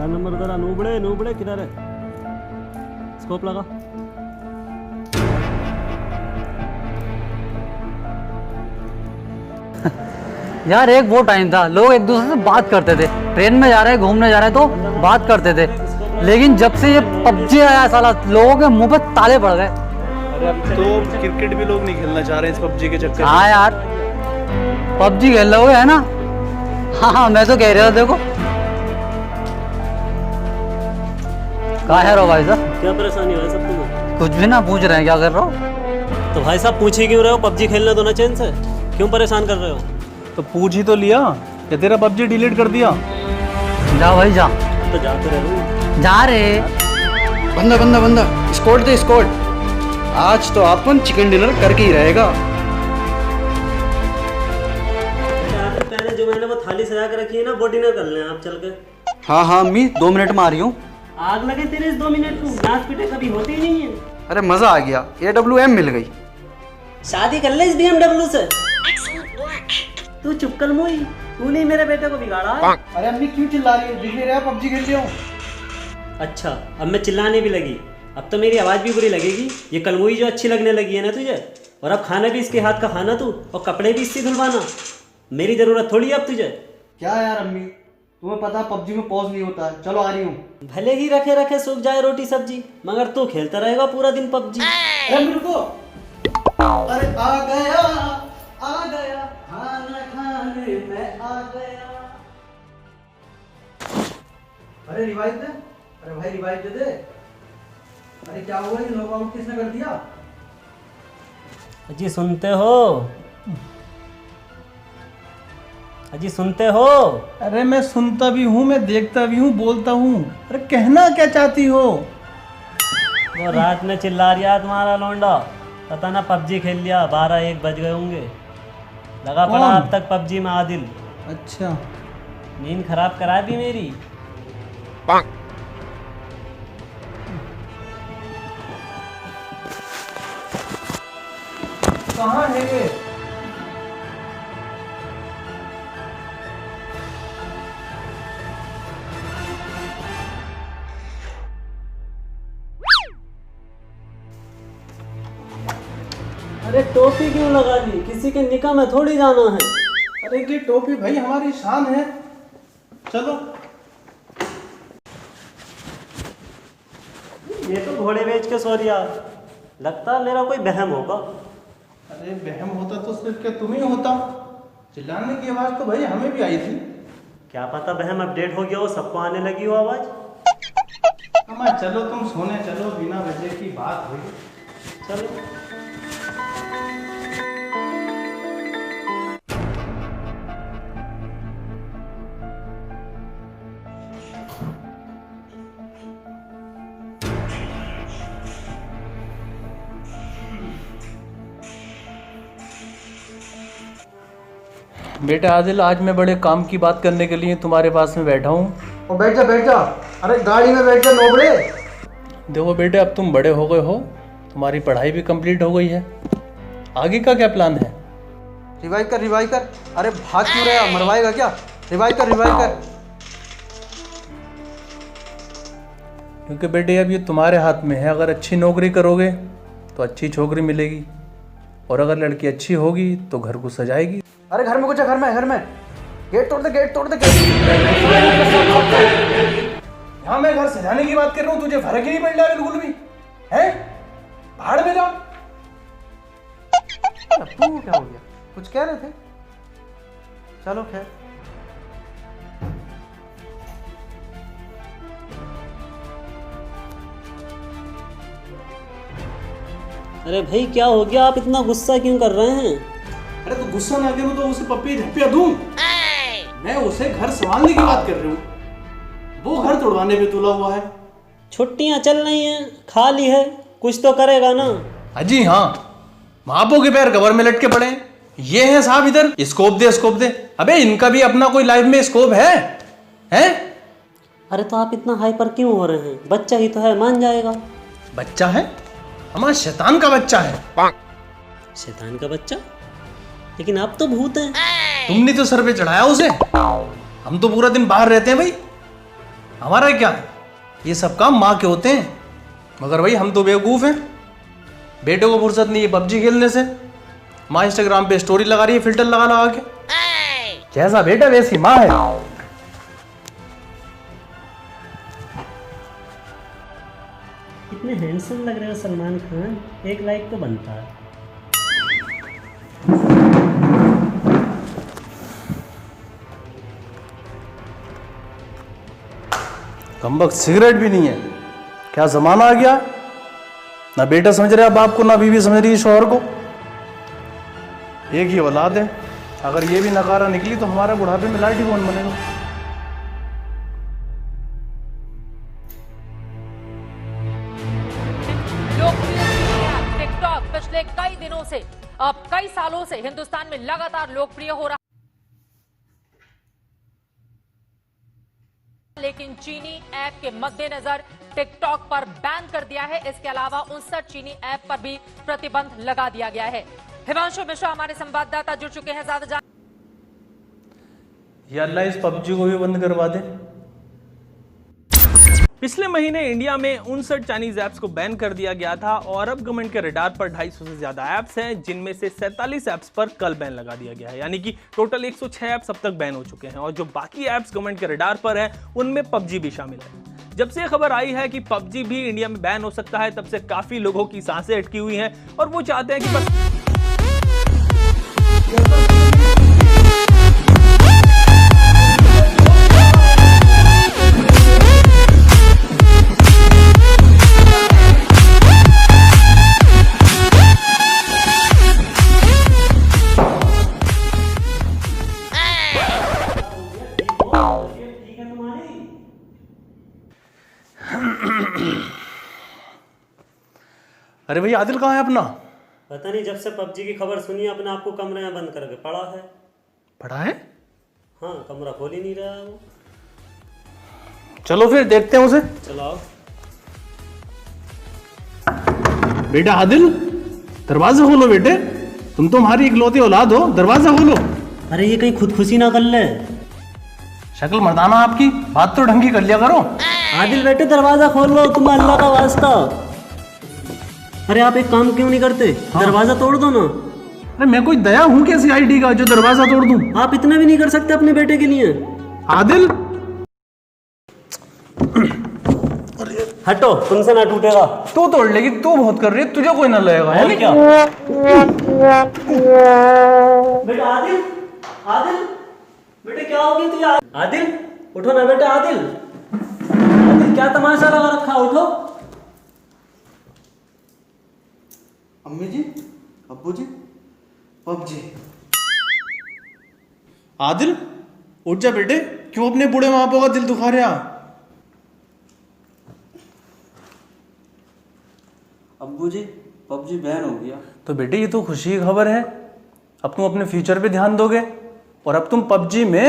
4 number जरा नूबड़े नूबड़े किधर है? स्कोप लगा। यार एक वो टाइम था लोग एक दूसरे से बात करते थे, ट्रेन में जा रहे हैं घूमने जा रहे हैं तो बात करते थे, लेकिन जब से ये पबजी आया साला लोगों के मुंह पे ताले पड़ गए। अरे अब तो क्रिकेट भी लोग नहीं खेलना चाह रहे इस पबजी के चक्कर में। हाँ यार पबजी खेल रहे हो है ना। हाँ मैं तो कह रहा था देखो। कहाँ है रो भाई साहब? क्या परेशानी है सब तुम्हें? कुछ भी ना पूछ रहे हैं, क्या कर रहे हो? तो भाई साहब पूछ ही क्यों रहे हो? पबजी खेलने दो ना चैन से, क्यों परेशान कर रहे हो? तो पूछ ही तो लिया या तेरा पबजी डिलीट कर दिया? जा भाई जा। तो जाते रहो। जा रे। बंदा बंदा बंदा स्कॉट दे स्कॉट। आज तो अपन चिकन डिनर करके ही रहेगा। पहले जो मैंने वो थाली सजा के रखी है ना, वो डिनर कर लें आप चल के। हाँ हाँ अम्मी 2 मिनट में आ रही हूँ। आग लगे तेरे इस 2 मिनट को, नाच पीटे कभी होती ही नहीं है। अरे मजा आ गया, AWM मिल गई। शादी कर ले इस BMW से। तू चुप कर मुई, तूने मेरे बेटे को बिगाड़ा है। अरे अम्मी क्यों चिल्ला रही है? दिख नहीं रहा पबजी खेल रही हूँ। अच्छा अब मैं चिल्लाने भी लगी, अब तो मेरी आवाज़ भी बुरी लगेगी। ये कलमुई जो अच्छी लगने लगी है ना तुझे, और अब खाना भी इसके हाथ का खाना तू, और कपड़े भी इससे धुलवाना। मेरी ज़रूरत थोड़ी है अब तुझे। क्या यार अम्मी, तुम्हें पता पबजी में पॉज नहीं होता है। चलो आ रही हूँ। भले ही रखे रखे सूख जाए रोटी सब्जी, मगर तू खेलता रहेगा पूरा दिन पबजी। अरे रुको। अरे आ गया खाना खाने में आ गया। अरे रिवाइव दे। अरे भाई रिवाइव दे दे। अरे क्या हुआ, ये नॉकआउट किसने कर दिया? अजी सुनते हो? अजी सुनते हो? अरे मैं सुनता भी हूँ, मैं देखता भी हूँ, बोलता हूँ। अरे कहना क्या चाहती हो? वो रात में चिल्ला रिया तुम्हारा लौंडा, पता ना पबजी खेल लिया, 12-1 बज गए होंगे। लगा पड़ा अब तक पबजी में आदिल। अच्छा नींद खराब करा दी मेरी। कहाँ है ये? अरे टोपी क्यों लगा दी? किसी के निकाह में थोड़ी जाना है। अरे ये टोपी भाई हमारी शान है। चलो। ये तो घोड़े बेच के सो रिया, लगता है मेरा कोई बहम होगा। अरे बहम होता तो सिर्फ क्या तुम ही होता? चिल्लाने की आवाज तो भाई हमें भी आई थी। क्या पता बहम अपडेट हो गया हो, सबको आने लगी हो आवाज। अम्मा चलो तुम सोने चलो, बिना वजह की बात हुई। चलो। बेटा आदिल, आज मैं बड़े काम की बात करने के लिए तुम्हारे पास में बैठा हूँ। ओ बैठ जा बैठ जा। अरे गाड़ी में बैठ जा नोबड़े। देखो बेटे, अब तुम बड़े हो गए हो, तुम्हारी पढ़ाई भी कंप्लीट हो गई है, आगे का क्या प्लान है? रिवाइव कर रिवाइव कर। अरे भाग क्यों रहा, मरवाएगा क्या? रिवाइव कर रिवाइव कर। क्योंकि बेटे अब ये तुम्हारे हाथ में है। अगर अच्छी नौकरी करोगे तो अच्छी छोकरी मिलेगी, और अगर लड़की अच्छी होगी तो घर को सजाएगी। अरे घर में कुछ है, घर में गेट तोड़ दे गेट तोड़ दे गेट। यहाँ मैं घर सजाने की बात कर रहा हूँ, तुझे फर्क ही नहीं पड़ रहा बिल्कुल भी है? भाड़ में जा। तू क्या हो गया? कुछ कह रहे थे? चलो खैर। अरे भाई क्या हो गया, आप इतना गुस्सा क्यों कर रहे हैं? अरे तो गुस्सा ना करूँ तो उसे पप्पी झप्पिया दूं? मैं उसे घर संभालने की बात कर रही हूँ, वो घर तोड़वाने पे तुला हुआ है। छुट्टियां चल रही हैं, खाली है, कुछ तो करेगा ना। अजी हाँ, महापो के पैर कवर में लटके पड़े हैं। ये है साहब इधर स्कोप दे स्कोप दे। अबे इनका भी अपना कोई लाइफ में स्कोप है? अरे तो आप इतना हाइपर क्यों हो रहे हैं? बच्चा ही तो है, मान जाएगा। बच्चा है? हमारा शैतान का बच्चा है। शैतान का बच्चा? लेकिन आप तो भूत हैं। तुमने तो सर पे चढ़ाया उसे, हम तो पूरा दिन बाहर रहते हैं भाई। हमारा क्या है, ये सब काम माँ के होते हैं। मगर भाई हम तो बेवकूफ़ हैं, बेटे को फुर्सत नहीं है पबजी खेलने से। माँ इंस्टाग्राम पे स्टोरी लगा रही है फिल्टर लगा लगा के। जैसा बेटा वैसी माँ है। कितने हैंडसम लग रहे हो सलमान खान, एक लाइक तो बनता है। कमबख्त सिगरेट भी नहीं है, क्या जमाना आ गया। ना बेटा समझ रहा बाप को, ना बीवी समझ रही है शौहर को। एक ही औलाद है, अगर ये भी नकारा निकली तो हमारा बुढ़ापे में लाठी कौन बनेगा। टिकटॉक पिछले कई दिनों से, अब कई सालों से हिंदुस्तान में लगातार लोकप्रिय हो रहा, लेकिन चीनी ऐप के मद्देनजर टिकटॉक पर बैन कर दिया है। इसके अलावा 59 चीनी ऐप पर भी प्रतिबंध लगा दिया गया है। हिमांशु मिश्रा हमारे संवाददाता जुड़ चुके हैं, ज्यादा जान। या अल्लाह इस पबजी को भी बंद करवा दे। पिछले महीने इंडिया में 59 चाइनीज ऐप्स को बैन कर दिया गया था और अब गवर्नमेंट के रडार पर 250 से ज्यादा ऐप्स हैं, जिनमें से 47 ऐप्स पर कल बैन लगा दिया गया है। यानी कि टोटल 106 ऐप्स अब तक बैन हो चुके हैं और जो बाकी ऐप्स गवर्नमेंट के रडार पर हैं उनमें पबजी भी शामिल है। जब से ये खबर आई है कि पबजी भी इंडिया में बैन हो सकता है, तब से काफी लोगों की सांसें अटकी हुई हैं और वो चाहते हैं कि बस अरे भैया आदिल कहाँ है अपना? पता नहीं, जब से पबजी की खबर सुनी अपने आप को कमरे में बंद करके पड़ा है। पढ़ा है? हाँ, कमरा खोल ही नहीं रहा है वो। चलो फिर देखते हैं उसे। चलाओ। बेटा आदिल, दरवाजा खोलो बेटे, तुम तो हमारी इकलौती औलाद हो, दरवाजा खोलो। अरे ये कहीं खुदकुशी ना कर ले। शक्ल मर्दाना आपकी, बात तो ढंग की कर लिया करो। आदिल बेटे दरवाजा खोल लो, तुम अल्लाह का वास्ता। अरे आप एक काम क्यों नहीं करते? दरवाजा तोड़ दो ना। अरे मैं कोई दया हूँ कैसी आईडी का जो दरवाजा तोड़ दूं? आप इतना भी नहीं कर सकते अपने बेटे के लिए? आदिल हटो, तुमसे ना टूटेगा। तू तोड़ लेगी, तू बहुत कर रही है, तुझे कोई ना लगेगा। है और क्या? बेटा आदिल, आदिल बेटे क्या हो गई तुझे? आदिल उठो ना बेटा। आदिल, आदिल क्या तमाशा लगा रखा, उठो। अम्मी जी, अब्बू जी, पबजी। आदिल उठ जा बेटे, क्यों अपने बूढ़े माँ बाप का दिल दुखा रहा? अब्बू जी, पबजी बैन हो गया। तो बेटे ये तो खुशी की खबर है, अब तुम अपने फ्यूचर पे ध्यान दोगे और अब तुम पबजी में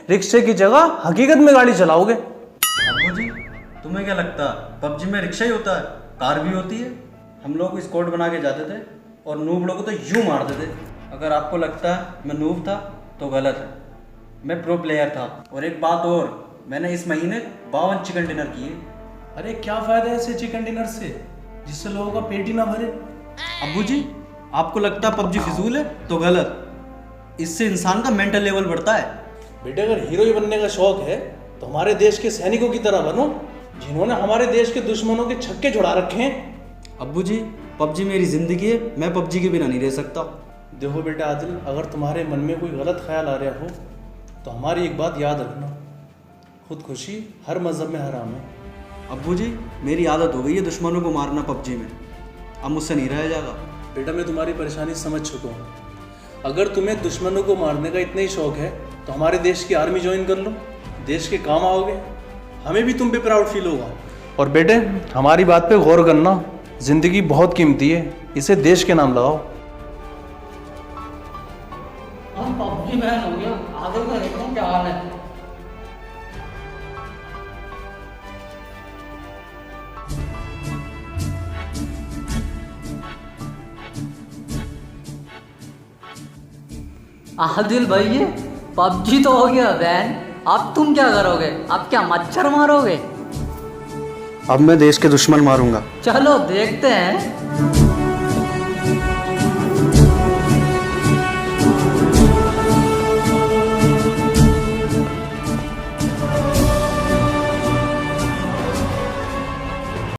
रिक्शे की जगह हकीकत में गाड़ी चलाओगे। अब्बू जी, तुम्हें क्या लगता है पबजी में रिक्शा ही होता है, कार भी होती है। हम लोग स्क्वाड बना के जाते थे और नूब लोगों को तो यूं मारते थे। अगर आपको लगता है मैं नूब था तो गलत है, मैं प्रो प्लेयर था। और एक बात और, मैंने इस महीने 52 चिकन डिनर किए। अरे क्या फायदा है ऐसे चिकन डिनर से जिससे लोगों का पेट ही ना भरे? अब्बू जी, आपको लगता है पबजी फिजूल है तो गलत, इससे इंसान का मेंटल लेवल बढ़ता है। बेटे अगर हीरो ही बनने का शौक है तो हमारे देश के सैनिकों की तरह बनो, जिन्होंने हमारे देश के दुश्मनों के छक्के छुड़ा रखे हैं। अब्बू जी, पबजी मेरी जिंदगी है, मैं पबजी के बिना नहीं रह सकता। देखो बेटा आदिल, अगर तुम्हारे मन में कोई गलत ख्याल आ रहा हो तो हमारी एक बात याद रखना, खुदकुशी हर मजहब में हराम है। अब्बू जी, मेरी आदत हो गई है दुश्मनों को मारना पबजी में, अब मुझसे नहीं रहा जाएगा। बेटा मैं तुम्हारी परेशानी समझ चुका हूँ, अगर तुम्हें दुश्मनों को मारने का इतना ही शौक है तो हमारे देश की आर्मी ज्वाइन कर लो, देश के काम आओगे, हमें भी तुम पे प्राउड फील होगा। और बेटे हमारी बात पे गौर करना, जिंदगी बहुत कीमती है, इसे देश के नाम लगाओ। हम पबजी बैन हो गया, आगे का देखो क्या हाल है। आदिल भाई, पबजी तो हो गया बैन, अब तुम क्या करोगे? अब क्या मच्छर मारोगे? अब मैं देश के दुश्मन मारूंगा। चलो देखते हैं।